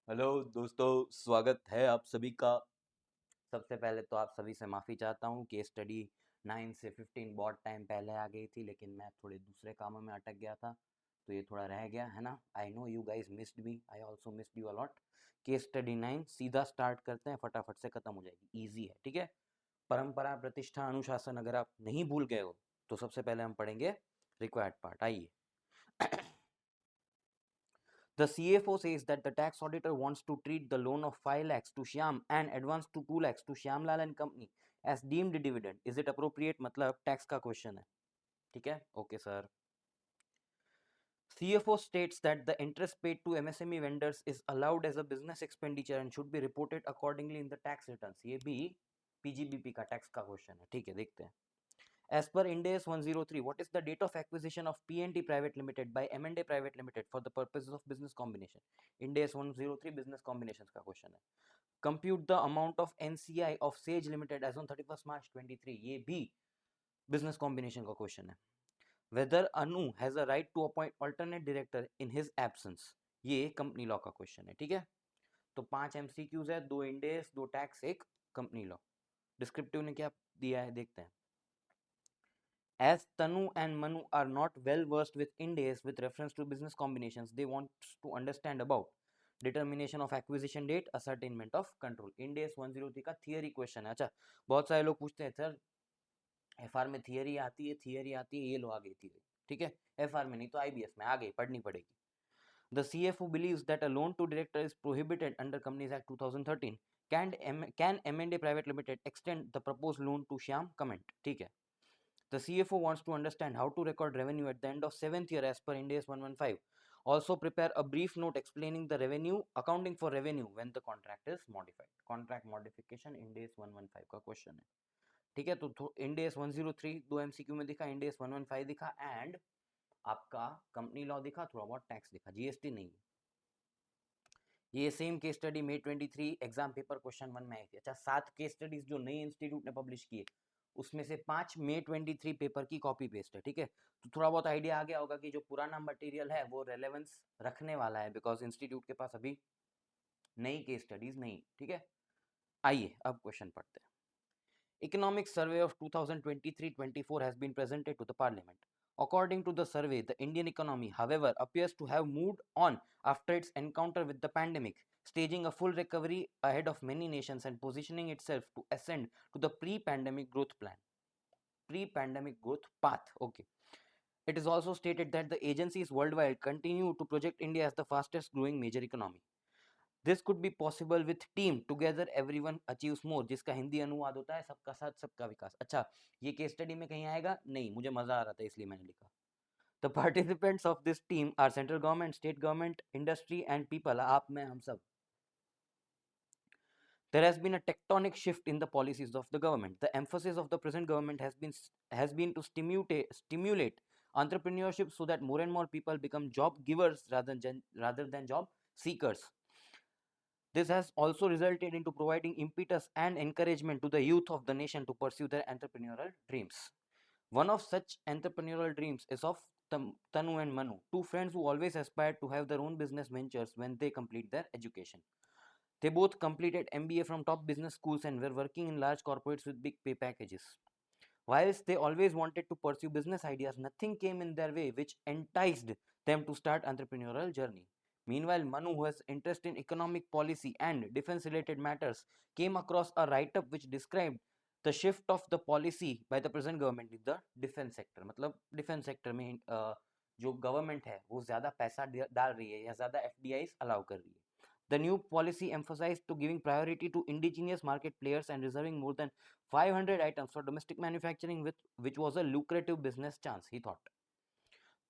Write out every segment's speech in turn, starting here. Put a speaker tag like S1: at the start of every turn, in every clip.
S1: Hello दोस्तों, स्वागत है आप सभी का। सबसे पहले तो आप सभी से माफ़ी चाहता हूँ कि स्टडी 9 से 15 बहुत टाइम पहले आ गई थी, लेकिन मैं थोड़े दूसरे कामों में अटक गया था, तो ये थोड़ा रह गया है ना। I know you guys missed me, I also missed you a lot. Case study 9 सीधा स्टार्ट करते हैं, फटाफट से ख़त्म हो जाएगी, ईजी है, ठीक है। परंपरा, प्रतिष्ठा, अनुशासन अगर आप नहीं भूल गए हो तो सबसे पहले हम पढ़ेंगे रिक्वायर्ड पार्ट। आइए। The CFO says that the tax auditor wants to treat the loan of 5 lakhs to Shyam and advance to 2 lakhs to Shyamlal and company as deemed dividend. Is it appropriate? मतलब tax का question है, ठीक है। Okay sir. CFO states that the interest paid to MSME vendors is allowed as a business expenditure and should be reported accordingly in the tax returns. ये भी PGBP का tax का question है, ठीक है, देखते हैं। As per Ind AS 103, what is the date of acquisition of P&T Private Limited by M&A Private Limited for the purposes of business combination? Ind AS 103 business combinations का question है। Compute the amount of NCI of Sage Limited as on 31st March 23, ये भी business combination का question है। Whether Anu has a right to appoint alternate director in his absence, ये company law का question है, ठीक है। तो 5 MCQs है, 2 Ind AS, 2 tax, 1 company law. Descriptive ने क्या दिया है देखते हैं। As Tanu and Manu are not well versed with Ind AS with reference to business combinations, they want to understand about determination of acquisition date, ascertainment of control. Ind AS 103 का theory question है। अच्छा, बहुत सारे लोग पूछते हैं sir FR में theory आती है, ये लो आ गई थियरी, ठीक है। एफआर में नहीं तो आईबीएस में आ गई, पढ़नी पड़ेगी। The CFO believes that a loan to director is prohibited under Companies Act 2013. Can M&A Private Limited extend the proposed loan to Shyam? Comment, ठीक है। The CFO wants to understand how to record revenue at the end of 7th year as per Ind AS 115. Also prepare a brief note explaining the revenue, accounting for revenue when the contract is modified. Contract modification Ind AS 115 का question है, ठीक है। तो Ind AS 103 दो MCQ में दिखा, Ind AS 115 दिखा, and आपका कंपनी लॉ दिखा, थोड़ा बहुत टैक्स दिखा, जीएसटी नहीं। ये same case study May 23 exam paper question 1 में आई थी। अच्छा, 7 केस स्टडीज जो नई इंस्टीट्यूट ने पब्लिश किए, उसमें से 5 May 23 पेपर की कॉपी पेस्ट है, ठीक है। तो थोड़ा बहुत आइडिया आ गया होगा कि जो पुराना मटेरियल है वो रेलेवेंस रखने वाला है, बिकॉज इंस्टीट्यूट के पास अभी नई केस स्टडीज नहीं, ठीक है। आइए अब क्वेश्चन पढ़ते हैं। Economic survey of 2023-24 has been presented to the parliament. According to the survey, the Indian economy, however, appears to have moved on after its encounter with the pandemic, staging a full recovery ahead of many nations and positioning itself to ascend to the pre-pandemic growth plan. Pre-pandemic growth path. Okay. It is also stated that the agencies worldwide continue to project India as the fastest growing major economy. This could be possible with team together everyone achieves more, जिसका हिंदी अनुवाद होता है सबका साथ सबका विकास। अच्छा, ये case study में कहीं आएगा नहीं, मुझे मजा आ रहा था इसलिए मैंने लिखा। The participants of this team are central government, state government, industry and people, आप में हम सब। There has been a tectonic shift in the policies of the government. The emphasis of the present government has been to stimulate entrepreneurship so that more and more people become job givers rather than job seekers. This has also resulted into providing impetus and encouragement to the youth of the nation to pursue their entrepreneurial dreams. One of such entrepreneurial dreams is of Tanu and Manu, two friends who always aspired to have their own business ventures when they complete their education. They both completed MBA from top business schools and were working in large corporates with big pay packages. Whilst they always wanted to pursue business ideas, nothing came in their way which enticed them to start entrepreneurial journey. Meanwhile, Manu, who has interest in economic policy and defense-related matters, came across a write-up which described the shift of the policy by the present government in the defense sector. मतलब defense sector में जो government है वो ज़्यादा पैसा डाल रही है या ज़्यादा FDIs allow कर रही है. The new policy emphasized to giving priority to indigenous market players and reserving more than 500 items for domestic manufacturing, which was a lucrative business chance, he thought.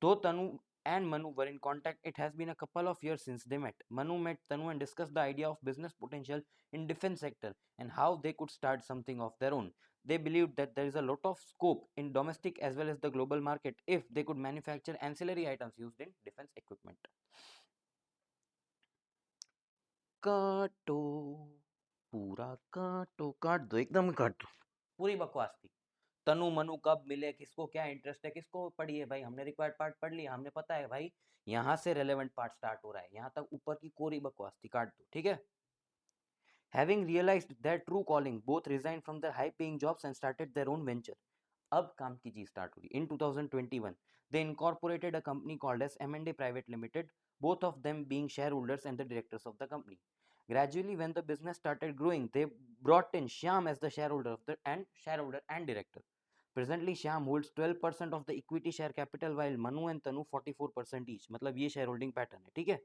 S1: Though Tanu and Manu were in contact, it has been a couple of years since they met. Manu met Tanu and discussed the idea of business potential in defense sector and how they could start something of their own. They believed that there is a lot of scope in domestic as well as the global market if they could manufacture ancillary items used in defense equipment. काटो, पूरा काटो, काट दो, एकदम काट दो, पूरी बकवास थी। तनु मनु कब मिले, किसको क्या इंटरेस्ट है, किसको पढ़ी है भाई, हमने रिक्वायर्ड पार्ट पढ़ लिया, हमने पता है भाई यहाँ से रेलेवेंट पार्ट स्टार्ट हो रहा है, यहाँ तक ऊपर की कोरी बकवास थी काट दो, ठीक है। Having realized their true calling, both resigned from their high-paying jobs and started their own venture. अब काम की चीज स्टार्ट हुई. In 2021, they incorporated a company called as M&A Private Limited, both of them being shareholders and the directors of the company. Gradually, when the business started growing, they brought in Shyam as the shareholder and director. Presently, Shyam holds 12% of the equity share capital, while Manu and Tanu 44% each. मतलब ये shareholding pattern है, ठीक है.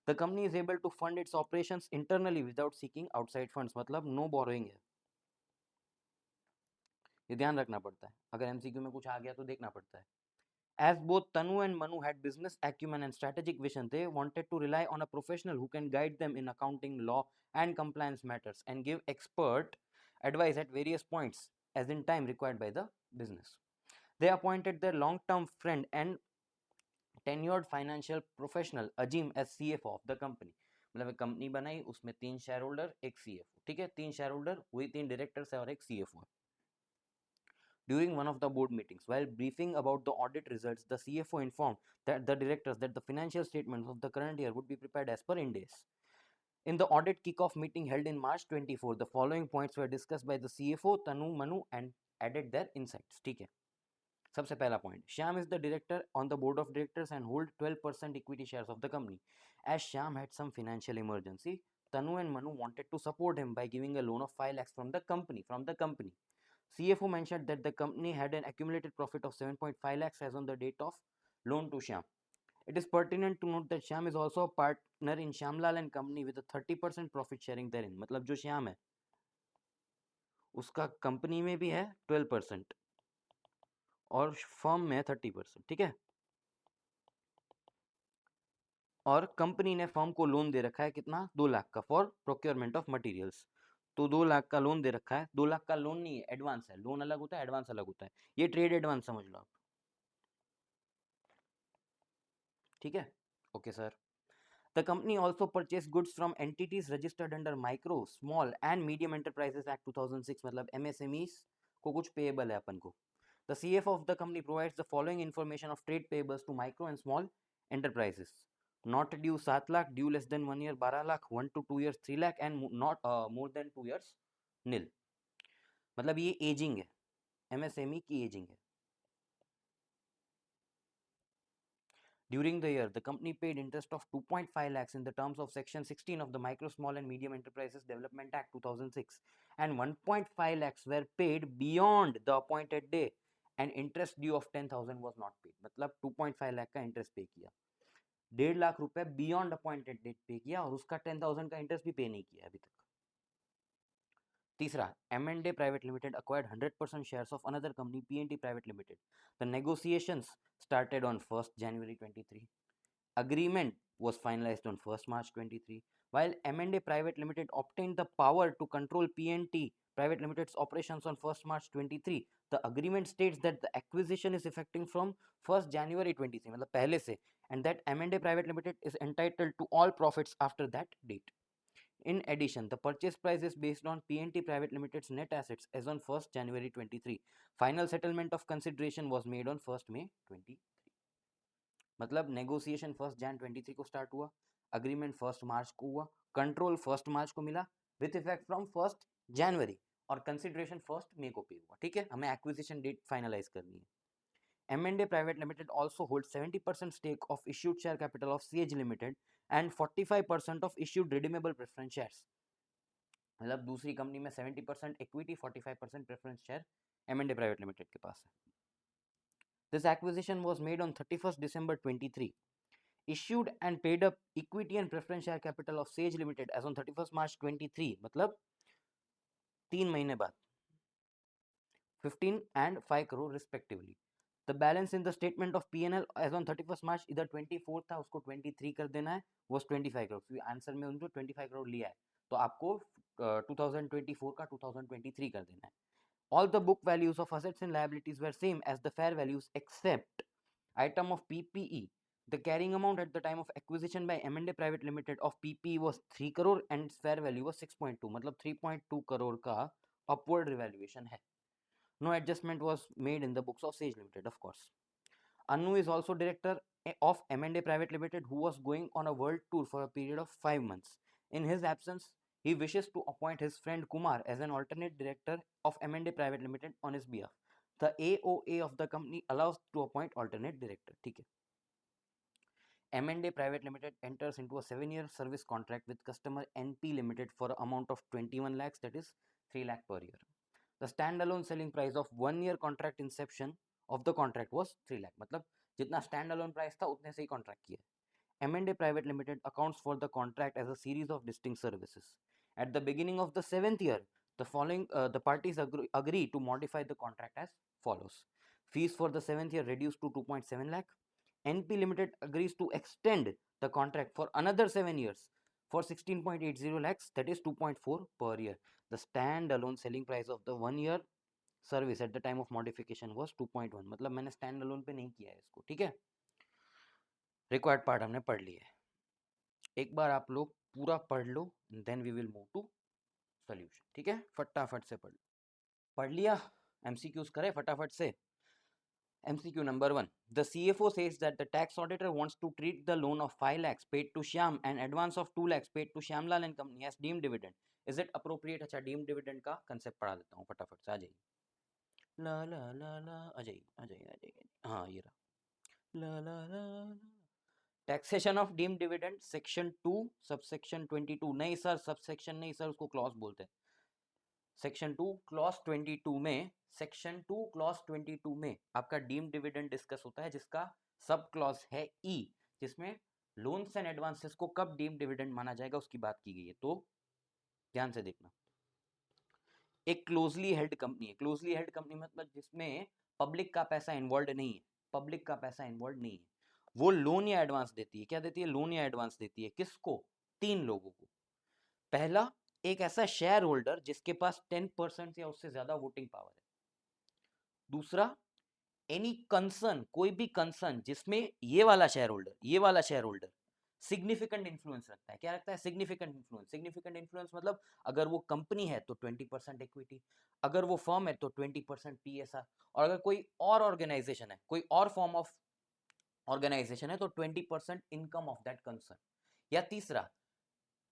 S1: The company is able to fund its operations internally without seeking outside funds. मतलब no borrowing है. ये ध्यान रखना पड़ता है, अगर एमसीक्यू में कुछ आ गया तो देखना पड़ता है. As both Tanu and Manu had business acumen and strategic vision, they wanted to rely on a professional who can guide them in accounting, law, and compliance matters and give expert advice at various points, as in time required by the business. They appointed their long-term friend and tenured financial professional Ajim as CFO of the company. मतलब एक company बनाई, उसमें 3 share holder, एक CFO, ठीक है. 3 share holder वही 3 directors है और एक CFO. During one of the board meetings, while briefing about the audit results, the CFO informed that the directors that the financial statements of the current year would be prepared as per Ind AS. In the audit kickoff meeting held in March 24, the following points were discussed by the CFO, Tanu, Manu, and added their insights. ठीक है. सबसे पहला point, Shyam is the director on the board of directors and hold 12% equity shares of the company. As Shyam had some financial emergency, Tanu and Manu wanted to support him by giving a loan of 5 lakhs from the company. CFO mentioned that the company had an accumulated profit of 7.5 lakhs as on the date of loan to Shyam. It is pertinent to note that Shyam is also a partner in Shyamlal and Company with a 30% profit sharing therein. मतलब जो श्याम है उसका company में भी है 12% और firm में 30%, ठीक है. और कंपनी ने फर्म को लोन दे रखा है कितना, 2 लाख का, फॉर प्रोक्योरमेंट ऑफ मटेरियल्स. तो 2 लाख का लोन दे रखा है. 2 लाख का लोन नहीं है, एडवांस है. लोन अलग होता है, एडवांस अलग होता है. ये ट्रेड एडवांस समझ लो आप, ठीक है. Okay sir. The company also purchased goods from entities registered under Micro, Small and Medium Enterprises Act 2006. मतलब MSMEs को कुछ payable है अपन को. The CFO of the company provides the following information of trade payables to micro and small enterprises. Not due 7 lakh, due less than 1 year 12 lakh, 1 to 2 years 3 lakh and not more than 2 years nil. मतलब ये ageing है, MSME की ageing है. During the year, the company paid interest of 2.5 lakhs in the terms of Section 16 of the Micro, Small and Medium Enterprises Development Act 2006, and 1.5 lakhs were paid beyond the appointed day, and interest due of 10,000 was not paid. मतलब 2.5 लाख का interest पे किया, 1.5 लाख रुपए beyond appointed date पे किया और उसका 10,000 का इंटरेस्ट भी पे नहीं किया अभी तक. तीसरा, M&A Private Limited acquired 100% shares of another company, PNT Private Limited. The negotiations started on 1st January 23. Agreement was finalized on 1st March 23. While M&A Private Limited obtained the power to control PNT Private Limited's operations on 1st March 23, the agreement states that the acquisition is effective from 1st January 23, मतलब पहले से, and that M&A Private Limited is entitled to all profits after that date. In addition, the purchase price is based on PNT Private Limited's net assets as on 1st January 23. Final settlement of consideration was made on 1st May 23. मतलब negotiation 1st Jan 23 को start हुआ, agreement 1st March को हुआ, control 1st March को मिला with effect from 1st January और consideration 1st May को पे हुआ, ठीक है. हमें एक्विजिशन डेट फाइनलाइज करनी है. M&A Private Limited also holds 70% stake of issued share capital of CH Limited and 45% of issued redeemable preference shares. मतलब दूसरी कंपनी में 70% equity, 45% preference share M&A Private Limited के पास है. This acquisition was made on 31st December 23. Issued and paid up equity and preference share capital of Sage Limited as on 31st March 23, मतलब 3 महीने बाद, 15 and 5 crore respectively. The balance in the statement of P&L as on 31st March इधर 24 था, उसको 23 कर देना है, was 25 crore. Answer में उनको 25 crore लिया है, तो आपको 2024 का 2023 कर देना है. All the book values of assets and liabilities were same as the fair values except item of PPE. The carrying amount at the time of acquisition by M&A Private Limited of PPE was 3 crore and its fair value was 6.2. मतलब 3.2 करोड़ का upward revaluation है. No adjustment was made in the books of Sage Limited, of course. Anu is also director of M&A Private Limited, who was going on a world tour for a period of 5 months. In his absence, he wishes to appoint his friend Kumar as an alternate director of M&A Private Limited on his behalf. The AOA of the company allows to appoint alternate director. ठीक है. M&A Private Limited enters into a 7-year service contract with customer NP Limited for an amount of 21 lakhs, that is 3 lakh per year. The standalone selling price of 1-year contract inception of the contract was 3 lakh. मतलब जितना standalone price था उतने से ही contract किया. M&A Private Limited accounts for the contract as a series of distinct services. At the beginning of the 7th year, the parties agree to modify the contract as follows. Fees for the 7th year reduced to 2.7 lakh. NP Limited agrees to extend the contract for another 7 years for 16.80 lakhs, that is 2.4 per year. The standalone selling price of the 1-year service at the time of modification was 2.1. मतलब मैंने stand alone पे नहीं किया है इसको. ठीक है, required part हमने पढ़ लिया है. एक बार आप लोग पूरा पढ़ लो, then we will move to solution. ठीक है, फटाफट से पढ़ लिया. एमसीक्यूज करें फटाफट से. MCQ number 1. The CFO says that the tax auditor wants to treat the loan of 5 lakhs paid to Shyam and advance of 2 lakhs paid to Shyamlal and company as deemed dividend. Is it appropriate? अच्छा, deemed dividend का concept पढ़ा देता हूँ फटाफट से. आ जाइए. ला ला ला ला, आ जाइए आ जाइए आ जाइए. हाँ, ये रहा. ला ला ला ला. Taxation of deemed dividend section 2 subsection 22. नहीं सर, सबसेक्शन नहीं सर, उसको क्लॉज बोलते हैं. सेक्शन 2 क्लॉज 22 में, सेक्शन 2 क्लॉज 22 में आपका डीम्ड डिविडेंड डिस्कस होता है, जिसका सब क्लॉज है ई, जिसमें लोन्स एंड एडवांसेस को कब डीम्ड डिविडेंड माना जाएगा उसकी बात की गई है. तो ध्यान से देखना. एक क्लोजली हेल्ड कंपनी है. क्लोजली हेल्ड कंपनी मतलब जिसमें पब्लिक का पैसा इन्वॉल्व नहीं है. पब्लिक का पैसा इन्वॉल्व नहीं है. वो लोन या एडवांस देती है. क्या देती है? लोन या एडवांस देती है. किसको? 3 लोगों को. पहला, एक ऐसा शेयर होल्डर जिसके पास 10% या उससे ज्यादा वोटिंग पावर है. दूसरा, एनी कंसर्न, कोई भी कंसर्न जिसमें ये वाला शेयर होल्डर सिग्निफिकेंट इन्फ्लुएंस रखता है. क्या रखता है? Significant influence. सिग्निफिकेंट इन्फ्लुएंस मतलब अगर वो कंपनी है तो 20% इक्विटी, अगर वो फर्म है तो 20% पीएसआर, और अगर कोई और ऑर्गेनाइजेशन है, कोई और फॉर्म ऑफ ऑर्गेनाइजेशन है तो 20% इनकम ऑफ दैट कंसर्न. या तीसरा,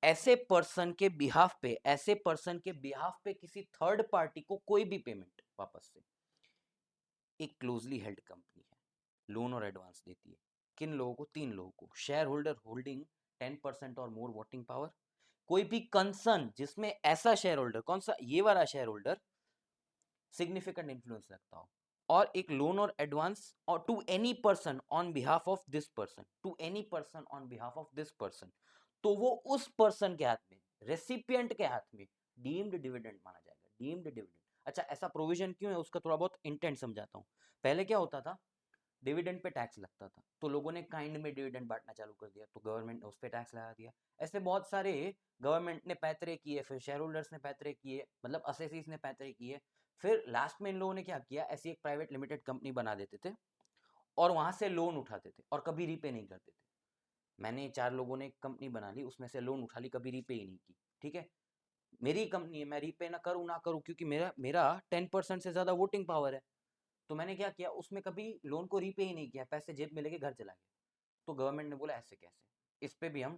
S1: ऐसे पर्सन के बिहाफ पे किसी थर्ड पार्टी को कोई भी पेमेंट वापस से. एक क्लोजली हेल्ड कंपनी है, लोन और एडवांस देती है. किन लोगों को? 3 लोगों को. शेयर होल्डर होल्डिंग 10% और मोर वोटिंग पावर, कोई भी कंसर्न जिसमें ऐसा शेयर होल्डर, कौन सा? ये वाला शेयर होल्डर सिग्निफिकेंट इन्फ्लुएंस रखता हो, और एक लोन और एडवांस और to any person on behalf of this person, to any person on behalf of this person. तो वो उस पर्सन के हाथ में, रेसिपिएंट के हाथ में डीम्ड डिविडेंड माना जाएगा. Deemed dividend. अच्छा, ऐसा प्रोविजन क्यों है उसका थोड़ा बहुत इंटेंट समझाता हूँ. पहले क्या होता था? डिविडेंड पे टैक्स लगता था, तो लोगों ने काइंड में डिविडेंड बांटना चालू कर दिया, तो गवर्नमेंट ने उस पर टैक्स लगा दिया. ऐसे बहुत सारे गवर्नमेंट ने पैतरे किए, फिर शेयर होल्डर्स ने पैतरे किए, मतलब असेसीज ने पैतरे किए. फिर लास्ट में इन लोगों ने क्या किया? ऐसी एक प्राइवेट लिमिटेड कंपनी बना देते थे और वहां से लोन उठाते थे और कभी रीपे नहीं करते थे. मैंने 4 लोगों ने एक कंपनी बना ली, उसमें से लोन उठा ली, कभी रीपे ही नहीं की. ठीक है, मेरी कंपनी है, मैं रीपे ना करूँ क्योंकि मेरा मेरा 10% से ज्यादा वोटिंग पावर है. तो मैंने क्या किया, उसमें कभी लोन को रीपे ही नहीं किया, पैसे जेब में लेके घर चला गया. तो गवर्नमेंट ने बोला ऐसे कैसे, इस पे भी हम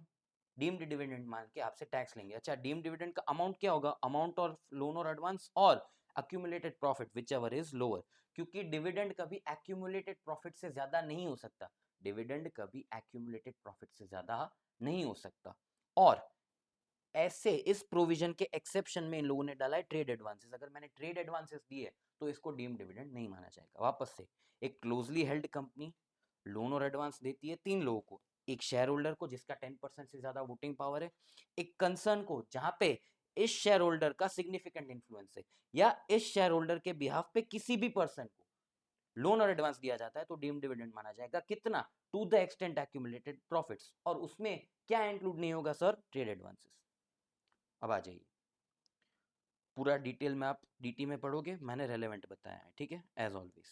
S1: डीम्ड डिविडेंड मान के आपसे टैक्स लेंगे. अच्छा, डीम्ड डिविडेंड का अमाउंट क्या होगा? अमाउंट ऑफ लोन और एडवांस और accumulated profit which ever is lower. क्योंकि डिविडेंड कभी एक्यूमुलेटेड प्रॉफिट से ज्यादा नहीं हो सकता. डिविडेंड कभी एक्यूमुलेटेड प्रॉफिट से ज्यादा नहीं हो सकता. और ऐसे इस प्रोविजन के एक्सेप्शन में इन लोगों ने डाला है ट्रेड एडवांसेस. अगर मैंने ट्रेड एडवांसेस दिए तो इसको डीम्ड डिविडेंड नहीं माना जाएगा. वापस से, एक क्लोजली हेल्ड कंपनी लोन और एडवांस देती है 3 लोगों को. एक शेयर होल्डर को जिसका 10% से ज्यादा वोटिंग पावर है, एक कंसर्न को जहां पे इस शेयर होल्डर का सिग्निफिकेंट इन्फ्लुएंस है, या इस शेयर होल्डर के बिहाफ पे किसी भी पर्सन को लोन और एडवांस दिया जाता है, तो डीम्ड डिविडेंड माना जाएगा. कितना? To the extent accumulated profits. और उसमें क्या इंक्लूड नहीं होगा सर? Trade advances. अब आ जाइए, पूरा डिटेल में आप डीटी में पढ़ोगे, मैंने रेलेवेंट बताया है. ठीक है, एज ऑलवेज.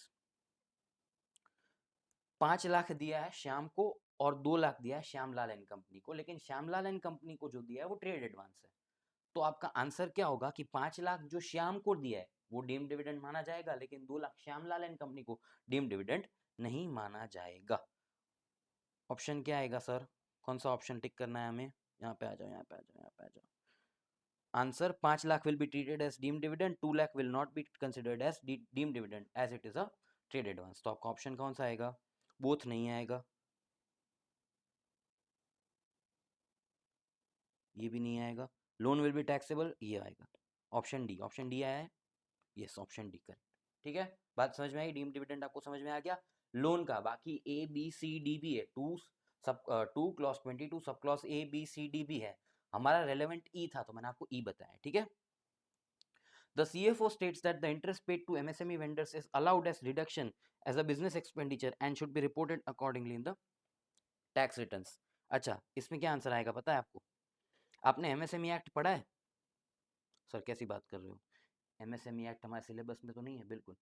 S1: 5 लाख दिया है श्याम को और 2 लाख दिया है श्यामलाल एंड कंपनी को, लेकिन श्यामलाल एंड कंपनी को जो दिया है वो ट्रेड एडवांस है. तो आपका आंसर क्या होगा कि 5 लाख जो श्याम को दिया है वो डीम डिविडेंड माना जाएगा, लेकिन 2 लाख श्यामलाल एंड कंपनी को डीम डिविडेंड नहीं माना जाएगा। ऑप्शन क्या आएगा सर? कौन सा ऑप्शन टिक करना है हमें? यहाँ पे आ जाओ, यहाँ पे आ जाओ, यहाँ पे आ जाओ। Answer 5 lakh will be treated as deemed dividend, 2 lakh will not be considered as deemed dividend as it is a trade advance। तो आपका ऑप्शन कौन सा आएगा? बोथ नहीं आएगा, ये भी नहीं आएगा। लोन विल बी टैक्सेबल, ये आएगा। ऑप्शन डी, ऑप्शन डी आया है, यस ऑप्शन डी करेक्ट। ठीक है, बात समझ में आई? डीम डिविडेंड आपको समझ में आ गया लोन का। बाकी ए बी सी डी भी है, to clause 22 sub clause A B C D भी है। हमारा रेलेवेंट ई था तो मैंने आपको ई बताया। ठीक है, the CFO states that the interest paid to MSME vendors is allowed as deduction as a business expenditure and should be reported accordingly in the tax returns। अच्छा, इसमें क्या आंसर आएगा पता है आपको? आपने एमएसएमई एक्ट पढ़ा है? सर कैसी बात कर रहे हो, एमएसएमई एक्ट हमारे सिलेबस में तो नहीं है। बिल्कुल,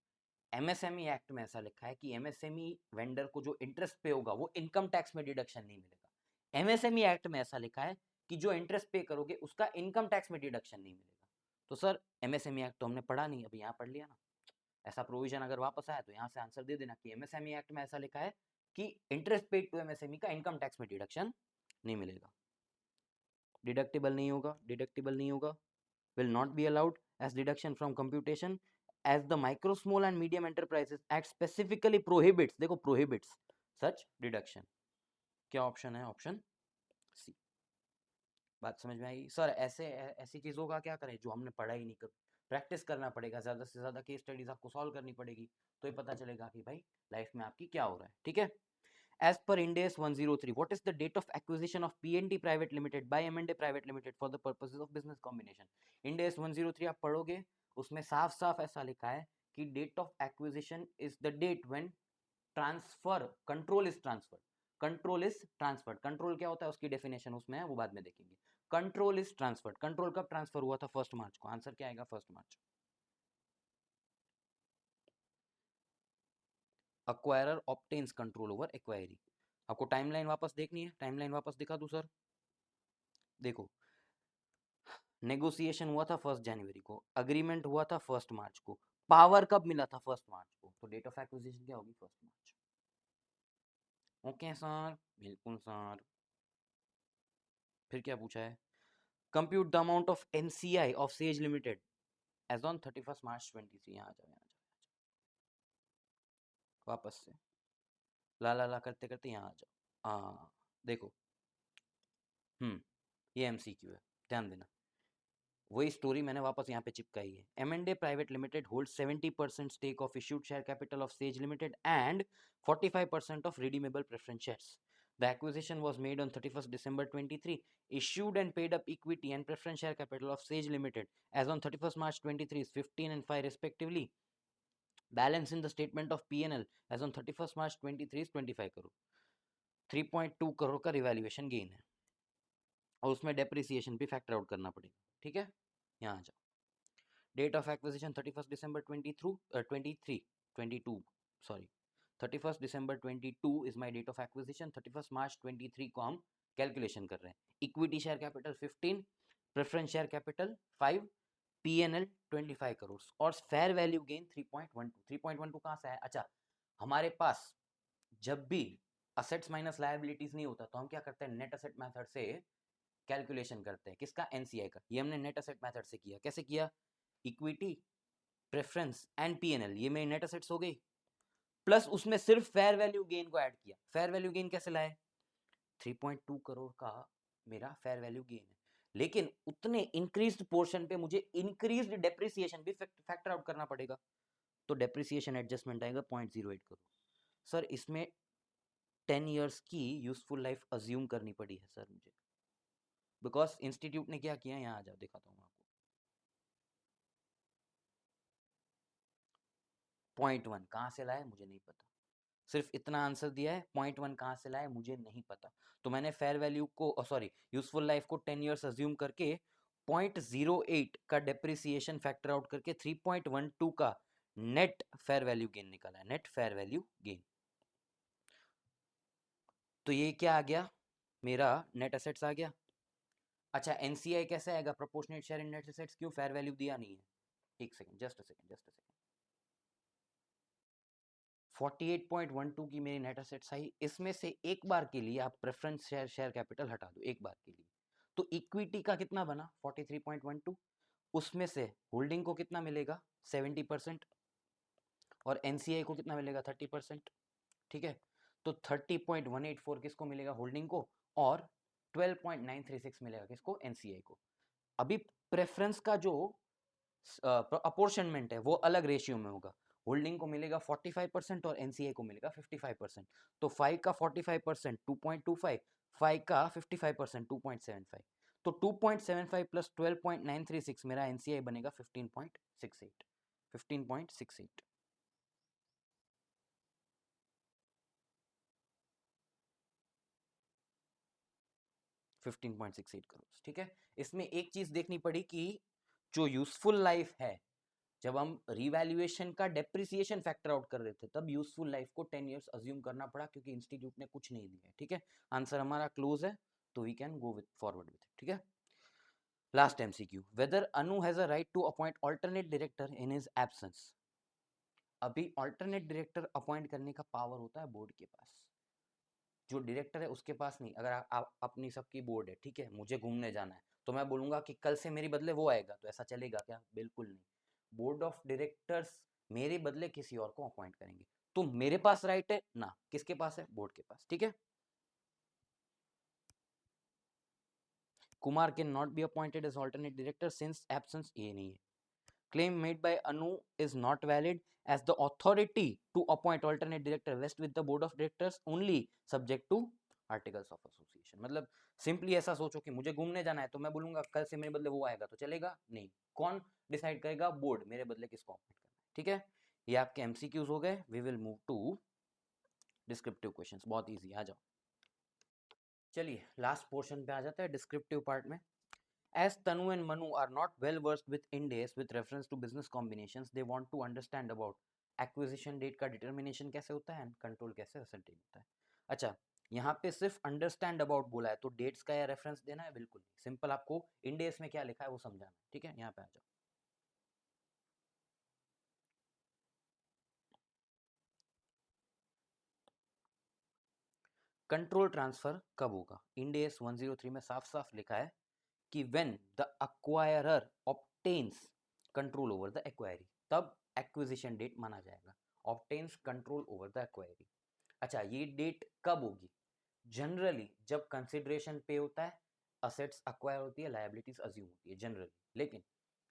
S1: एमएसएमई एक्ट में ऐसा लिखा है कि एमएसएमई वेंडर को जो इंटरेस्ट पे होगा वो इनकम टैक्स में डिडक्शन नहीं मिलेगा। एमएसएमई एक्ट में ऐसा लिखा है कि जो इंटरेस्ट पे करोगे उसका इनकम टैक्स में डिडक्शन नहीं मिलेगा। तो सर एमएसएमई एक्ट तो हमने पढ़ा नहीं, अभी यहाँ पढ़ लिया ना। ऐसा प्रोविजन अगर वापस आया तो यहाँ से आंसर दे देना कि एमएसएमई एक्ट में ऐसा लिखा है कि इंटरेस्ट पेड टू एमएसएमई का इनकम टैक्स में डिडक्शन नहीं मिलेगा, डिडक्टेबल नहीं होगा, डिडक्टेबल नहीं होगा, will not be allowed as deduction from computation as the micro small and medium enterprises act specifically prohibits, देखो prohibits such deduction। क्या ऑप्शन है? Option C. बात समझ में आई? सर ऐसी चीजों का क्या करें जो हमने पढ़ा ही नहीं, कर प्रैक्टिस करना पड़ेगा, ज्यादा से ज्यादा केस स्टडीज आपको सॉल्व करनी पड़ेगी, तो ये पता चलेगा कि भाई लाइफ में आपकी क्या हो रहा है। ठीक है, as per Ind AS 103, what is the date of acquisition of PNT Private Limited by M&A Private Limited for the purposes of business combination? Ind AS 103 आप पढ़ोगे, उसमें साफ साफ ऐसा लिखा है कि date of acquisition is the date when transfer control is transferred. Control is transferred, control क्या होता है उसकी डेफिनेशन उसमें है, वो बाद में देखेंगे। कंट्रोल इज ट्रांसफर्ड, कंट्रोल कब ट्रांसफर हुआ था? 1 मार्च को। आंसर क्या आएगा? 1 मार्च। Acquirer obtains control over acquiree. आपको टाइमलाइन वापस देखनी है, टाइमलाइन वापस दिखा दूं सर? देखो, नेगोशिएशन हुआ था 1 जनवरी को, अग्रीमेंट हुआ था 1 मार्च को, पावर कब मिला था? 1 मार्च को। तो डेट ऑफ एक्विजिशन क्या होगी? 1 मार्च। ओके सर, बिल्कुल सर। फिर क्या पूछा है? Compute the amount of NCI of Sage limited as on 31 March 23। यहाँ आ जाओ, यहाँ आ जाओ, वापस से ला ला ला करते करते यहाँ आ जाओ। हाँ देखो, ये एमसीक्यू है, ध्यान देना। वही स्टोरी मैंने वापस यहाँ पे चिपकाई है। M&A private limited hold 70% stake of issued share capital of Sage limited and 45% of redeemable preference shares. The acquisition was made on 31st December 23. Issued and paid up equity and preference share capital of Sage Limited as on 31st March 23 is 15 and 5 respectively. Balance in the statement of P&L as on 31st March 23 is 25 crore. 3.2 crore का revaluation gain है और उसमें depreciation भी factor out करना पड़ेगा। ठीक है, यहाँ आ जाओ। Date of acquisition 31st December 22, sorry, 31st December 22 is my date of acquisition। 31st March 23 को हम कैलकुलेशन कर रहे हैं। Equity share capital 15, preference share capital 5, PNL 25 crore और फेयर वैल्यू गेन 3.12। 3.12 कहाँ से है? अच्छा, हमारे पास जब भी असेट्स माइनस लायबिलिटीज नहीं होता तो हम क्या करते हैं? नेट असेट मेथड से कैलकुलेशन करते हैं। किसका? एनसीआई का। ये हमने नेट असेट मेथड से किया। कैसे किया? इक्विटी, प्रेफरेंस एंड पीएनएल, ये मेरी नेट असेट्स हो गई, प्लस उसमें सिर्फ फेयर वैल्यू गेन को ऐड किया। फेयर वैल्यू गेन कैसे लाए? 3.2 करोड़ का मेरा फेयर वैल्यू गेन है, लेकिन उतने इंक्रीज्ड पोर्शन पे मुझे इंक्रीज्ड डेप्रिसिएशन भी फैक्टर आउट करना पड़ेगा, तो डेप्रिसिएशन एडजस्टमेंट आएगा 0.08 करोड़। सर इसमें 10 इयर्स की यूजफुल लाइफ अज्यूम करनी पड़ी है सर मुझे, बिकॉज इंस्टीट्यूट ने क्या किया, यहाँ आ जाओ दिखाता हूँ आपको। 0.1 कहाँ से लाए मुझे नहीं पता, सिर्फ इतना आंसर दिया है। 0.1 कहाँ से लाए मुझे नहीं पता, तो मैंने फेयर वैल्यू को सॉरी यूजफुल लाइफ को 10 इयर्स अज्यूम करके 0.08 का डेप्रिसिएशन फैक्टर आउट करके 3.12 का नेट फेयर वैल्यू गेन निकाला है, नेट फेयर वैल्यू गेन। तो ये क्या आ गया? मेरा नेट एसेट्स आ गया, अच्छा एनसीआई कैसे आएगा, proportionate share in net assets, क्यों फेयर वैल्यू दिया नहीं है, एक second, just a second, just a second. 48.12 की मेरी नेट एसेट्स आई, इसमें से एक बार के लिए आप प्रेफरेंस शेयर कैपिटल हटा दो एक बार के लिए, तो इक्विटी का कितना बना 43.12, उसमें से होल्डिंग को कितना मिलेगा 70% और एनसीआई को कितना मिलेगा 30%, ठीक है। तो 30.184 किसको मिलेगा होल्डिंग को, और 12.936 मिलेगा किसको एनसीआई को। अभी प्रेफरेंस का जो अपोर्शनमेंट है वो अलग रेशियो में होगा, होल्डिंग को मिलेगा 45% और एनसीए को मिलेगा 55%। तो 5 का 45% 2.25, 5 का 55% 2.75, तो 2.75 प्लस 12.936 मेरा एनसीआई बनेगा 15.68, 15.68। 15.68 करोड़, ठीक है। इसमें एक चीज देखनी पड़ी कि जो यूजफुल लाइफ है, जब हम रिवैल्यूएशन का डेप्रिसिएशन फैक्टर आउट कर रहे थे तब यूजफुल लाइफ को 10 इयर्स अज्यूम करना पड़ा क्योंकि इंस्टीट्यूट ने कुछ नहीं दिया है, ठीक है। आंसर हमारा क्लोज है, तो we can go with forward with, ठीक है। Last MCQ, whether Anu has a right to appoint alternate director in his absence. अभी अल्टरनेट डायरेक्टर अपॉइंट करने का पावर होता है बोर्ड के पास, जो डायरेक्टर है उसके पास नहीं। अगर आप अपनी सबकी बोर्ड है, ठीक है, मुझे घूमने जाना है तो मैं बोलूंगा कि कल से मेरे बदले वो आएगा, तो ऐसा चलेगा क्या, बिल्कुल नहीं। बोर्ड ऑफ डायरेक्टर्स मेरे बदले किसी और को अपॉइंट करेंगे, तो मेरे पास राइट है ना, किसके पास है, बोर्ड के पास, ठीक है। Kumar can not be appointed as alternate director since absence, ये नहीं है। Claim made by Anu is not valid as the authority to appoint alternate director rests with the board of directors only subject to articles of association। मतलब simply ऐसा सोचो कि मुझे घूमने जाना है तो मैं बोलूंगा कल से मेरे बदले वो आएगा, तो चलेगा नहीं। कौन डिसाइड करेगा, बोर्ड, मेरे बदले किसको अपॉइंट करना है, ठीक है। ये आपके एमसीक्यूज हो गए। We will move to descriptive questions, बहुत इजी, आ जाओ। चलिए लास्ट पोर्शन पे आ जाता है, डिस्क्रिप्टिव पार्ट में। As Tanu and Manu are not well versed with Ind AS with reference to business combinations, they want to understand about acquisition date का determination कैसे होता है, कंट्रोल कैसे ascertain होता है। अच्छा, यहाँ पे सिर्फ अंडरस्टैंड अबाउट बोला है तो डेट्स का या रेफरेंस देना है, बिल्कुल सिंपल, आपको इंड एस में क्या लिखा है वो समझाना है, ठीक है। यहाँ पे आ जाओ। कंट्रोल ट्रांसफर कब होगा, इंड एस 103 में साफ साफ लिखा है कि when the acquirer obtains control over the acquiree, तब एक्विजिशन डेट माना जाएगा, obtains control over the acquiree. अच्छा, ये डेट कब होगी, जनरली जब कंसिडरेशन पे होता है, असेट्स अक्वायर होती है, लायबिलिटीज अज्यूम होती है जनरली। लेकिन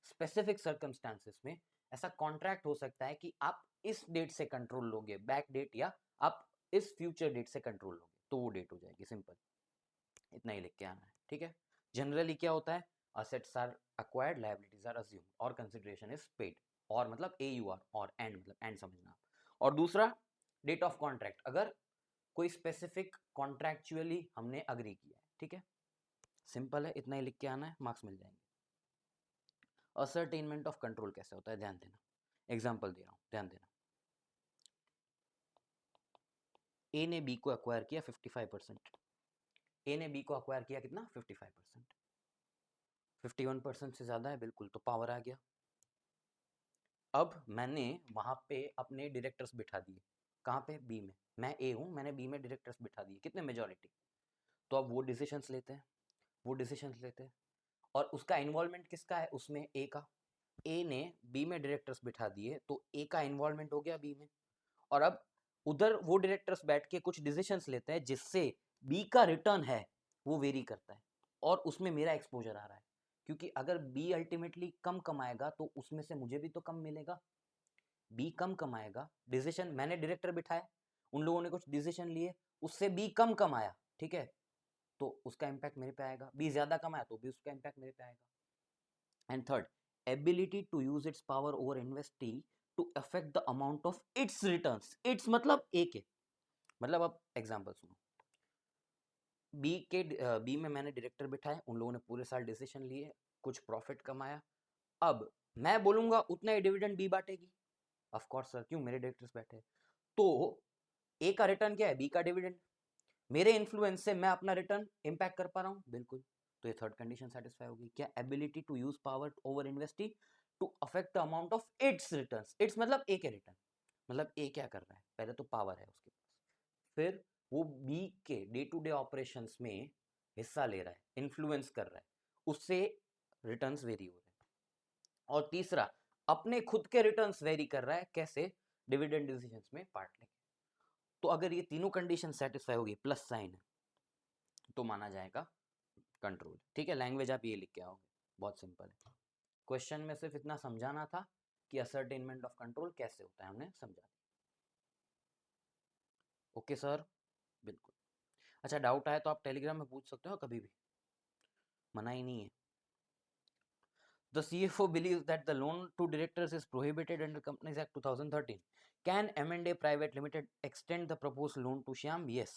S1: स्पेसिफिक सर्कमस्टांसेस में ऐसा कॉन्ट्रैक्ट हो सकता है कि आप इस डेट से कंट्रोल लोगे, बैक डेट, या आप इस फ्यूचर डेट से कंट्रोल लोगे, तो वो डेट हो जाएगी, सिंपल, इतना ही लिख के आना है, ठीक है। जनरली क्या होता है, assets are acquired, liabilities are assumed, और consideration is paid, और मतलब AUR, और एंड मतलब एंड समझना। और दूसरा डेट ऑफ कॉन्ट्रैक्ट, अगर कोई स्पेसिफिक कॉन्ट्रैक्चुअली हमने अग्री किया है, ठीक है, सिंपल है, इतना ही लिख के आना है, मार्क्स मिल जाएंगे। असर्टेनमेंट ऑफ कंट्रोल कैसे होता है, ध्यान देना, एग्जाम्पल दे रहा हूं, ध्यान देना। ए ने बी को अक्वायर किया 55%, ए ने बी को अक्वायर किया कितना 55%, 51% से ज्यादा है बिल्कुल, तो पावर आ गया। अब मैंने वहां पे अपने डायरेक्टर्स बिठा दिए, कहाँ पे, बी में, मैं ए हूँ, मैंने बी में डायरेक्टर्स बिठा दिए, कितने, मेजॉरिटी। तो अब वो डिसीजंस लेते हैं, वो डिसीजंस लेते हैं, और उसका इन्वॉल्वमेंट किसका है उसमें, ए का। ए ने बी में डायरेक्टर्स बिठा दिए तो ए का इन्वॉल्वमेंट हो गया बी में, और अब उधर वो डायरेक्टर्स बैठ के कुछ डिसीजंस लेते हैं जिससे बी का रिटर्न है वो वेरी करता है, और उसमें मेरा एक्सपोजर आ रहा है, क्योंकि अगर बी अल्टीमेटली कम कमाएगा तो उसमें से मुझे भी तो कम मिलेगा। बी कम कमाएगा, डिसीजन मैंने डायरेक्टर बिठाए, उन लोगों ने कुछ डिसीजन लिए, उससे बी कम कमाया, ठीक है, तो उसका इंपैक्ट मेरे पे आएगा, बी ज्यादा कमाया तो भी उसका इंपैक्ट मेरे पे आएगा। And third, ability to use its power over investee to affect the amount of its returns, its मतलब ए के, मतलब अब एग्जांपल सुनो, बी में मैंने डायरेक्टर बिठाए, उन लोगों ने पूरे साल डिसीजन लिए, कुछ प्रॉफिट कमाया, अब मैं बोलूंगा उतना ही डिविडेंड बी बांटेगी, ऑफ कोर्स सर, क्यों, मेरे डायरेक्टर्स बैठे, तो ए का रिटर्न क्या है, बी का डिविडेंड, मेरे इन्फ्लुएंस से मैं अपना रिटर्न इंपैक्ट कर पा रहा हूं, बिल्कुल। तो ये थर्ड कंडीशन सेटिस्फाई होगी। क्या ability to use power over investee to affect the amount of its returns. Its मतलब ए के रिटर्न, मतलब ए क्या कर रहा है, पहले तो पावर है उसके पास, फिर वो बी के डे टू डे ऑपरेशंस में हिस्सा ले रहा है, इन्फ्लुएंस कर रहा है, उससे रिटर्न्स वेरी हो रहे हैं। और तीसरा, अपने खुद के रिटर्न्स वेरी कर रहा है, कैसे, डिविडेंड डिसीजंस में पार्ट लेके। तो अगर ये तीनों कंडीशन सेटिस्फाई होगी, प्लस साइन है, तो माना जाएगा कंट्रोल। ठीक है, लैंग्वेज आप ये लिख के आओगे, बहुत सिंपल है। क्वेश्चन में सिर्फ इतना समझाना था कि असर्टेनमेंट ऑफ कंट्रोल कैसे होता है, हमने समझा दिया। ओके सर, बिल्कुल। अच्छा, डाउट आए तो आप टेलीग्राम में पूछ सकते हो कभी भी, मना ही नहीं है। The CFO believes that the loan to directors is prohibited under Companies Act 2013. Can M&A Private Limited extend the proposed loan to Shyam? Yes.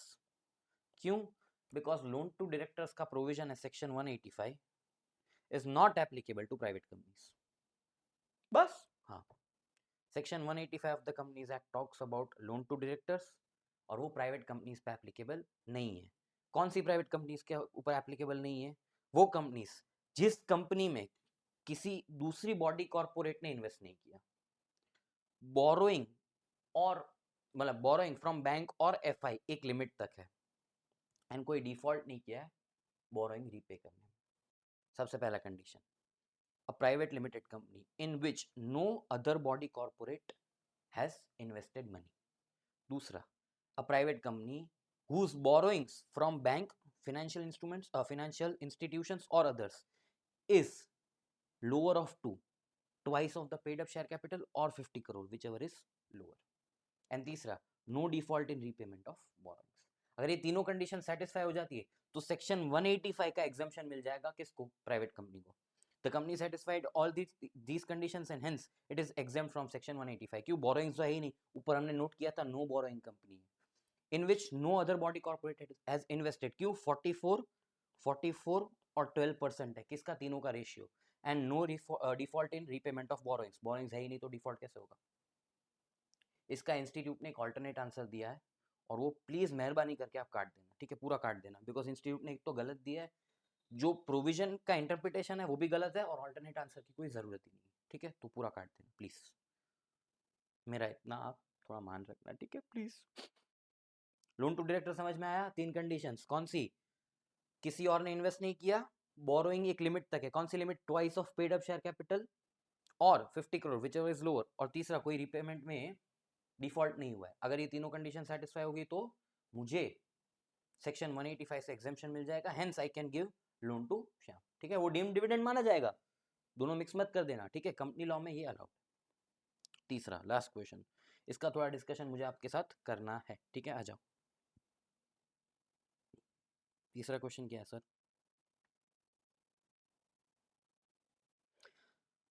S1: क्यों? Because loan to directors का provision है section 185 is not applicable to private companies. बस, हाँ, section 185 of the Companies Act talks about loan to directors और वो private companies पे applicable नहीं है। कौन सी प्राइवेट कंपनीज के ऊपर एप्लीकेबल नहीं है? वो कंपनीज जिस कंपनी में किसी दूसरी बॉडी कॉर्पोरेट ने इन्वेस्ट नहीं किया, बोरोइंग और मतलब बोरोइंग फ्रॉम बैंक और एफआई एक लिमिट तक है, एंड कोई डिफॉल्ट नहीं किया है बोरोइंग रीपे करने में। सबसे पहला condition, a private limited company in which no other body corporate has invested money. दूसरा, a private company whose borrowings from bank, financial instruments, financial institutions or others is lower of twice of the paid up share capital or 50 crore, whichever is lower. And तीसरा, no default in repayment of borrowings. अगर ये तीनों condition satisfy हो जाती है तो section 185 का exemption मिल जाएगा किसको? प्राइवेट कंपनी को। The company satisfied all these conditions and hence it is exempt from section 185. क्यों? बोरोइंग्स तो है ही नहीं, ऊपर हमने नोट किया था नो बोरोइंग कंपनी है, in which no other body corporate has invested. क्यों? 44 और 12% है, किसका? तीनों का ratio. And no default in repayment of borrowings, borrowings है ही नहीं तो डिफॉल्ट कैसे होगा? इसका इंस्टीट्यूट ने एक ऑल्टरनेट आंसर दिया है और वो प्लीज मेहरबानी करके आप काट देना, ठीक है, पूरा काट देना, बिकॉज इंस्टीट्यूट ने एक तो गलत दिया है, जो प्रोविजन का इंटरप्रिटेशन है वो भी गलत है और ऑल्टरनेट आंसर की कोई जरूरत ही नहीं है, ठीक है, तो पूरा काट देना प्लीज, मेरा इतना आप थोड़ा मान रखना, ठीक है प्लीज। लोन टू डायरेक्टर समझ में आया? तीन कंडीशंस कौन सी? किसी और ने इन्वेस्ट नहीं किया, बोरोइंग एक लिमिट तक है, कौन सी limit? Twice of paid up share capital और 50 crore whichever is lower, और तीसरा कोई रिपेमेंट में डिफॉल्ट नहीं हुआ है। अगर ये तीनों कंडीशन सेटिस्फाई होगी तो मुझे सेक्शन 185 से एग्जेम्पशन मिल जाएगा, hence I can give loan to Shyam, ठीक है, वो डीम्ड डिविडेंड माना जाएगा, दोनों मिक्स मत कर देना, ठीक है, कंपनी लॉ में ये अलाउड। तीसरा लास्ट क्वेश्चन, इसका थोड़ा डिस्कशन मुझे आपके साथ करना है, ठीक है, आ जाओ। तीसरा क्वेश्चन क्या है sir?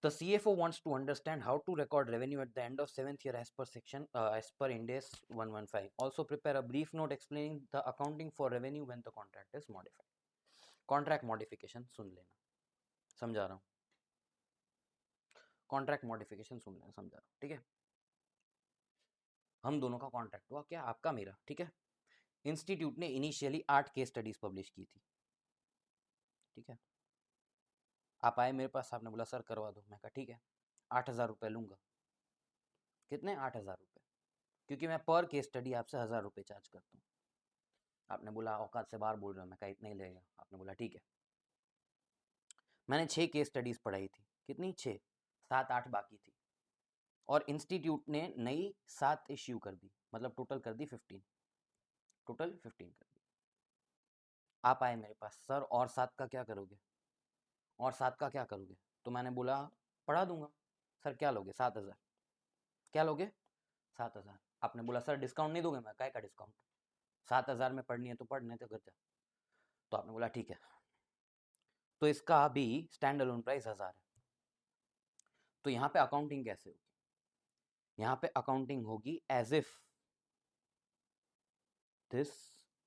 S1: The CFO wants to understand how to record revenue at the end of 7th year as per section as per Ind AS 115. Also prepare a brief note explaining the accounting for revenue when the contract is modified. Contract modification सुन लेना, समझा रहा हूँ, contract modification सुन लेना, समझा रहा हूँ, ठीक है। हम दोनों का कॉन्ट्रैक्ट हुआ, क्या? आपका मेरा, ठीक है। इंस्टीट्यूट ने इनिशियली 8 केस स्टडीज पब्लिश की थी, ठीक है। आप आए मेरे पास, आपने बोला सर करवा दो, मैं कहा ठीक है, 8,000 रुपये लूंगा। कितने? 8,000 रुपये, क्योंकि मैं पर केस स्टडी आपसे 1,000 रुपये चार्ज करता हूँ। आपने बोला औकात से बाहर बोल रहा हूँ, मैं कहा इतना ही लगेगा, आपने बोला ठीक है। मैंने 6 केस स्टडीज पढ़ाई थी, कितनी? 6, 7-8 बाकी थी, और इंस्टीट्यूट ने नई 7 इश्यू कर दी, मतलब टोटल कर दी 15, टोटल 15 कर दी। आप आए मेरे पास, सर और 7 का क्या करोगे, और 7 का क्या करोगे? तो मैंने बोला पढ़ा दूंगा। सर क्या लोगे? 7,000। क्या लोगे? 7,000। आपने बोला सर डिस्काउंट नहीं दोगे? मैं काय का डिस्काउंट, 7,000 में पढ़नी है तो पढ़ने तो घर जा। तो आपने बोला ठीक है, तो इसका भी स्टैंड अलोन प्राइस 1,000 है। तो यहाँ पे अकाउंटिंग कैसे होगी? यहाँ पे अकाउंटिंग होगी as if this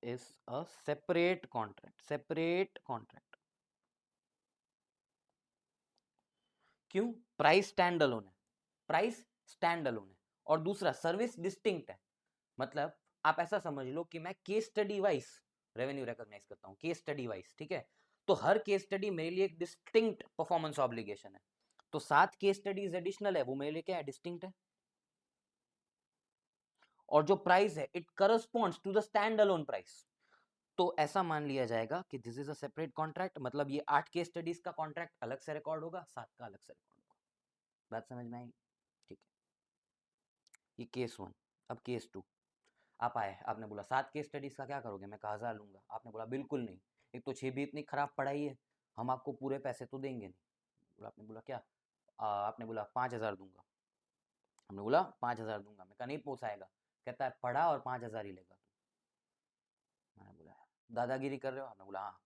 S1: is a separate contract, separate contract. क्यों? प्राइस स्टैंड अलोन है, प्राइस स्टैंड अलोन है, और दूसरा सर्विस डिस्टिंक्ट है। मतलब आप ऐसा समझ लो कि मैं case study wise revenue recognise करता हूँ, केस स्टडी वाइज, ठीक है। तो हर केस स्टडी मेरे लिए एक डिस्टिंक्ट परफॉर्मेंस ऑब्लिगेशन है। तो 7 केस स्टडीज एडिशनल है, वो मेरे लिए क्या है, डिस्टिंक्ट है। और जो प्राइस है it corresponds to the stand alone price. तो ऐसा मान लिया जाएगा कि this is a separate contract, मतलब ये 8 केस स्टडीज का कॉन्ट्रैक्ट अलग से रिकॉर्ड होगा, 7 का अलग से रिकॉर्ड होगा। बात समझ में आई? ठीक है, ये केस 1। अब केस 2, आप आए, आपने बोला 7 केस स्टडीज का क्या करोगे, मैं कहा 1000 लूंगा। आपने बोला बिल्कुल नहीं, एक तो 6 भी इतनी खराब पढ़ाई है, हम आपको पूरे पैसे तो देंगे नहीं। बोला, आपने बोला क्या, आपने बोला 5000 दूंगा। हमने बोला 5000 दूंगा। मैं कहा नहीं पोसाएगा। कहता है पढ़ा और 5000 ही लेगा तू। मैंने बोला दादागिरी कर रहे हो? आपने बोला हाँ।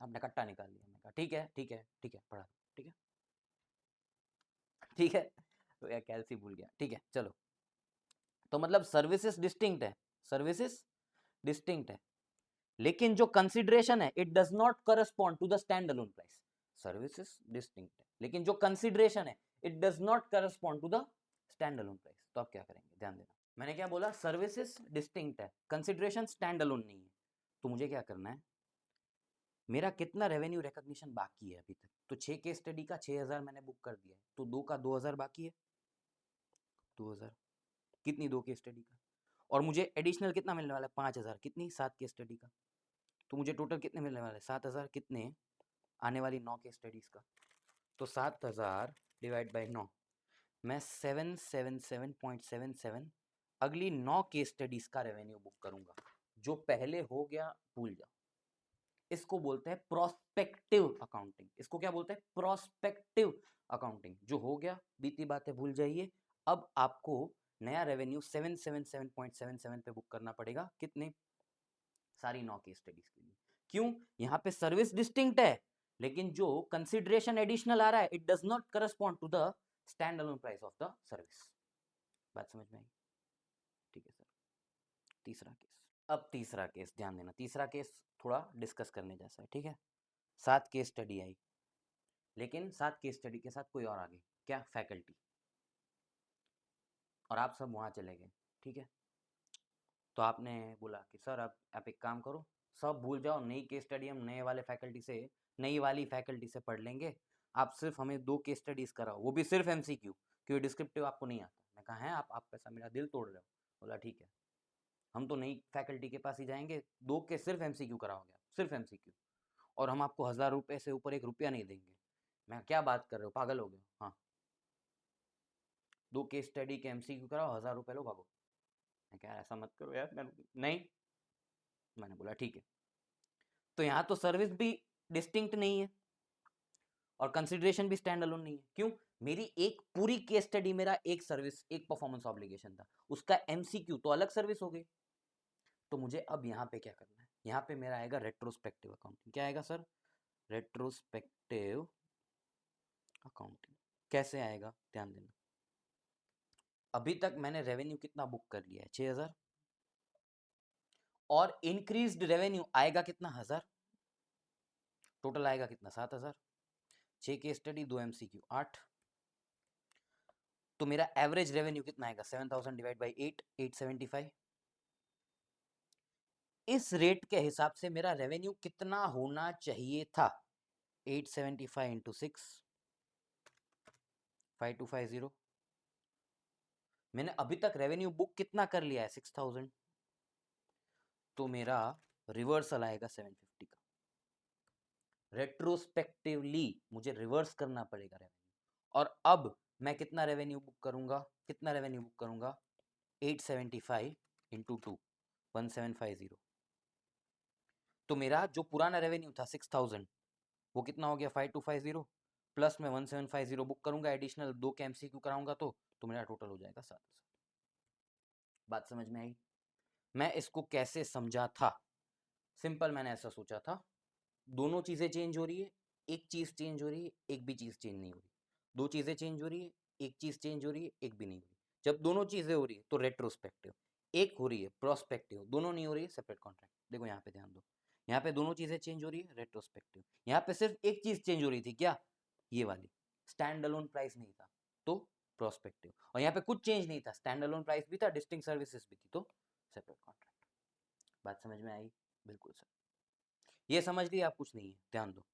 S1: आपने कट्टा निकाल लिया। मैंने कहा ठीक है ठीक है ठीक है, पढ़ा ठीक है ठीक है। तो यार कैलसी भूल गया, ठीक है चलो। तो मतलब सर्विसेज डिस्टिंक्ट है, सर्विसेज डिस्टिंक्ट है, लेकिन जो कंसिडरेशन है it does not correspond to the stand alone price. Services distinct है, लेकिन जो कंसिडरेशन है it does not correspond to the stand alone price. तो आप क्या करेंगे, ध्यान देना। मैंने क्या बोला, सर्विसेज डिस्टिंक्ट है, कंसिडरेशन स्टैंड अलोन नहीं है। तो मुझे क्या करना है, मेरा कितना रेवेन्यू रिकॉग्निशन बाकी है अभी तक। तो 6 केस स्टडी का 6000 मैंने बुक कर दिया है, तो 2 का 2000 बाकी है। 2000 कितनी, 2 केस स्टडी का। और मुझे एडिशनल कितना मिलने वाला है, 5000 कितनी, 7 केस स्टडी का। तो मुझे टोटल कितने मिलने वाले, 7000 कितने, आने वाली 9 केस स्टडीज का। तो 7000 डिवाइड बाई 9, मैं 777.77 अगली 9 केस स्टडीज का रेवेन्यू बुक करूंगा। जो पहले हो गया भूल जाओ। इसको बोलते हैं प्रोस्पेक्टिव अकाउंटिंग। इसको क्या बोलते हैं, प्रोस्पेक्टिव अकाउंटिंग। जो हो गया बीती बातें भूल जाइए। अब आपको नया रेवेन्यू 777.77 पे बुक करना पड़ेगा। कितने, सारी 9 केस स्टडीज के लिए। क्यों, यहाँ पे सर्विस डिस्टिंक्ट है, लेकिन जो कंसिडरेशन एडिशनल आ रहा है it does not correspond to the stand alone price of the service. बात समझ में आई? ठीक है सर। तीसरा केस। अब तीसरा केस ध्यान देना, तीसरा केस थोड़ा डिस्कस करने जैसा है, ठीक है। 7 केस स्टडी आई, लेकिन 7 केस स्टडी के साथ कोई और आ गई, क्या, फैकल्टी। और आप सब वहां चले गए, ठीक है। तो आपने बोला कि सर आप एक काम करो, सब भूल जाओ, नई केस स्टडी हम नए वाले फैकल्टी से, नई वाली फैकल्टी से पढ़ लेंगे। आप सिर्फ हमें 2 केस स्टडीज कराओ, वो भी सिर्फ एमसीक्यू, क्योंकि डिस्क्रिप्टिव आपको नहीं आता। मैं कहा है आप ऐसा मेरा दिल तोड़ रहे हो। बोला ठीक है, हम तो नई फैकल्टी के पास ही जाएंगे, 2 के सिर्फ एमसीक्यू कराओगे, सिर्फ एमसीक्यू, और हम आपको 1000 रुपये से ऊपर 1 रुपया नहीं देंगे। मैं क्या बात कर रहे हो, पागल हो गए? हाँ, 2 केस स्टडी के एमसीक्यू कराओ, 1000 रुपये लो, भागो। मैं क्या, ऐसा मत करो यार। नहीं, मैंने बोला ठीक है। तो यहाँ तो सर्विस भी डिस्टिंक्ट नहीं है और कंसिडरेशन भी स्टैंड अलोन नहीं है। क्यों, मेरी एक पूरी केस स्टडी मेरा एक सर्विस, एक परफॉर्मेंस ऑब्लिगेशन था, उसका एमसीक्यू तो अलग सर्विस हो गई। तो मुझे अब यहाँ पे क्या करना है, यहाँ पे मेरा आएगा रेट्रोस्पेक्टिव अकाउंटिंग। क्या आएगा सर, रेट्रोस्पेक्टिव अकाउंटिंग। कैसे आएगा, ध्यान देना। अभी तक मैंने रेवेन्यू कितना बुक कर लिया है, 6000, और इंक्रीज्ड रेवेन्यू आएगा कितना, 1000। टोटल आएगा कितना, 7000। 6 केस स्टडी, 2 एमसीक्यू, 8। तो मेरा एवरेज रेवेन्यू कितना आएगा, 7000 डिवाइड बाई 8, 875। इस रेट के हिसाब से मेरा रेवेन्यू कितना होना चाहिए था, 875 इंटू 6, 5250। मैंने अभी तक रेवेन्यू बुक कितना कर लिया है, 6000। तो मेरा रिवर्सल आएगा 750 का। रेट्रोस्पेक्टिवली मुझे रिवर्स करना पड़ेगा रेवेन्यू। और अब मैं कितना रेवेन्यू बुक करूंगा, कितना रेवेन्यू बुक करूंगा, 875 इंटू 2, 1750। तो मेरा जो पुराना रेवेन्यू था 6000, वो कितना हो गया, 5250, प्लस में 1750 बुक करूंगा, एडिशनल 2 के एमसीक्यू कराऊंगा तो मेरा टोटल हो जाएगा 7000। बात समझ में आई? मैं इसको कैसे समझा था, सिंपल, मैंने ऐसा सोचा था, दोनों चीजें चेंज हो रही है, एक चीज चेंज हो रही है, एक भी चीज चेंज नहीं हो रही। 2 चीजें चेंज हो रही है, एक चीज चेंज हो रही है, एक भी नहीं हो रही। जब दोनों चीजें हो रही है तो रेट्रोस्पेक्टिव, एक हो रही है प्रोस्पेक्टिव, दोनों नहीं हो रही है सेपरेट कॉन्ट्रैक्ट। देखो यहाँ पे ध्यान दो, यहाँ पे दोनों चीजें चेंज हो रही है, रेट्रोस्पेक्टिव। यहाँ पे सिर्फ एक चीज चेंज हो रही थी, क्या, ये वाली, स्टैंड अलोन प्राइस नहीं था, तो प्रोस्पेक्टिव। और यहाँ पे कुछ चेंज नहीं था, स्टैंड अलोन प्राइस भी था, डिस्टिंक्ट सर्विसेज भी थी, तो सेपरेट कॉन्ट्रैक्ट। बात समझ में आई? बिल्कुल सर। ये समझ लिया आप, कुछ नहीं है, ध्यान दो।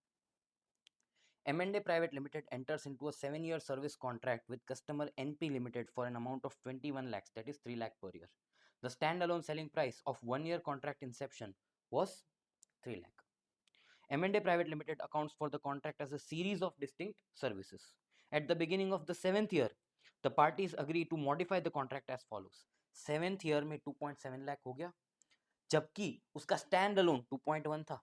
S1: M&A Private Limited enters into a 7-year service contract with customer NP Limited for an amount of 21 lakhs, that is 3 lakh per year. The standalone selling price of 1-year contract inception was 3 lakh. M&A Private Limited accounts for the contract as a series of distinct services. At the beginning of the 7th year, the parties agree to modify the contract as follows. 7th year में 2.7 लाख हो गया, जबकि उसका stand alone 2.1 था,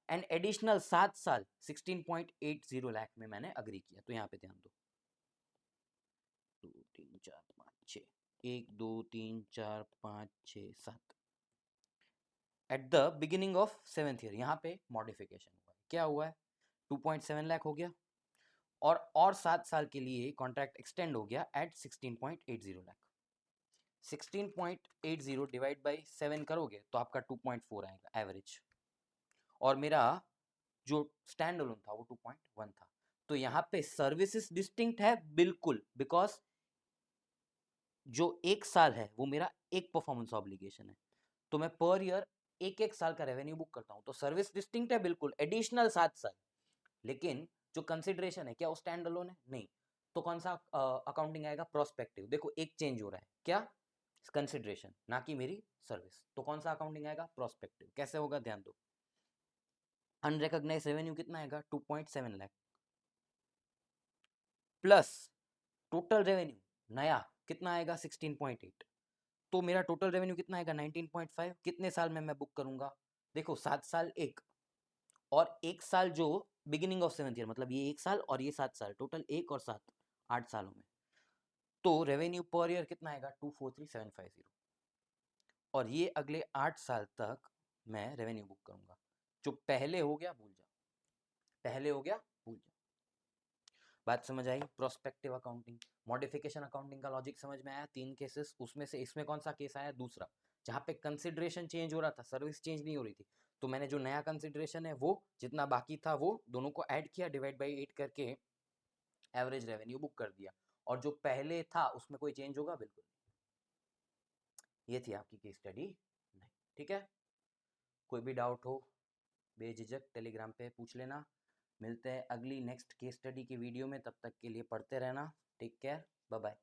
S1: and additional 7 साल 16.80 लाख में मैंने agree किया. तो यहाँ पे ध्यान दो, 2 3 4 5 6, 1 2 3 4 5 6 7. At the beginning of 7th year यहाँ पे मॉडिफिकेशन हुआ है. क्या हुआ है? 2.7 लाख हो गया और 7 साल के लिए कॉन्ट्रैक्ट एक्सटेंड हो गया एट 16.80 लाख. 16.80 डिवाइड बाई 7 करोगे तो आपका 2.4 आएगा एवरेज, और मेरा जो स्टैंड अलोन था वो 2.1 था. तो यहाँ पे सर्विसेज डिस्टिंक्ट है बिल्कुल, बिकॉज जो 1 साल है वो मेरा एक परफॉर्मेंस ऑब्लिगेशन है, तो मैं पर ईयर एक साल का रेवेन्यू बुक करता हूँ. तो सर्विस डिस्टिंक्ट है बिल्कुल, एडिशनल 7 साल. लेकिन जो कंसिडरेशन है क्या वो स्टैंड अलोन है? नहीं. तो कौन सा अकाउंटिंग आएगा? प्रोस्पेक्टिव. देखो एक चेंज हो रहा है, क्या? कंसिडरेशन, ना कि मेरी सर्विस. तो कौन सा अकाउंटिंग आएगा? प्रोस्पेक्टिव. कैसे होगा? ध्यान दो. अनरिकॉग्नाइज्ड रेवेन्यू कितना आएगा? 2.7 लाख प्लस टोटल रेवेन्यू नया कितना आएगा? 16.8. तो मेरा टोटल रेवेन्यू कितना आएगा? 19.5. कितने साल में मैं बुक करूंगा? देखो 7 साल एक, और 1 साल जो बिगिनिंग ऑफ 7th ईयर, मतलब ये 1 साल और ये 7 साल, टोटल 1 और 7 8 सालों में. तो रेवेन्यू पर ईयर कितना आएगा? 243,750. और ये अगले 8 साल तक मैं रेवेन्यू बुक करूंगा. जो पहले हो गया भूल जाओ, पहले हो गया भूल जाओ. बात समझ आई? प्रोस्पेक्टिव अकाउंटिंग, मॉडिफिकेशन अकाउंटिंग का लॉजिक समझ में आया? 3 केसेस, उसमें से इसमें कौन सा केस आया? दूसरा, जहाँ पे कंसिडरेशन चेंज हो रहा था, सर्विस चेंज नहीं हो रही थी. तो मैंने जो नया कंसिडरेशन है वो जितना बाकी था वो दोनों को ऐड किया, डिवाइड बाई 8 करके एवरेज रेवेन्यू बुक कर दिया. और जो पहले था उसमें कोई चेंज होगा? बिल्कुल. ये थी आपकी केस स्टडी. नहीं, ठीक है. कोई भी डाउट हो बेझिझक टेलीग्राम पे पूछ लेना. मिलते हैं अगली नेक्स्ट केस स्टडी की वीडियो में. तब तक के लिए पढ़ते रहना. Take care. Bye bye.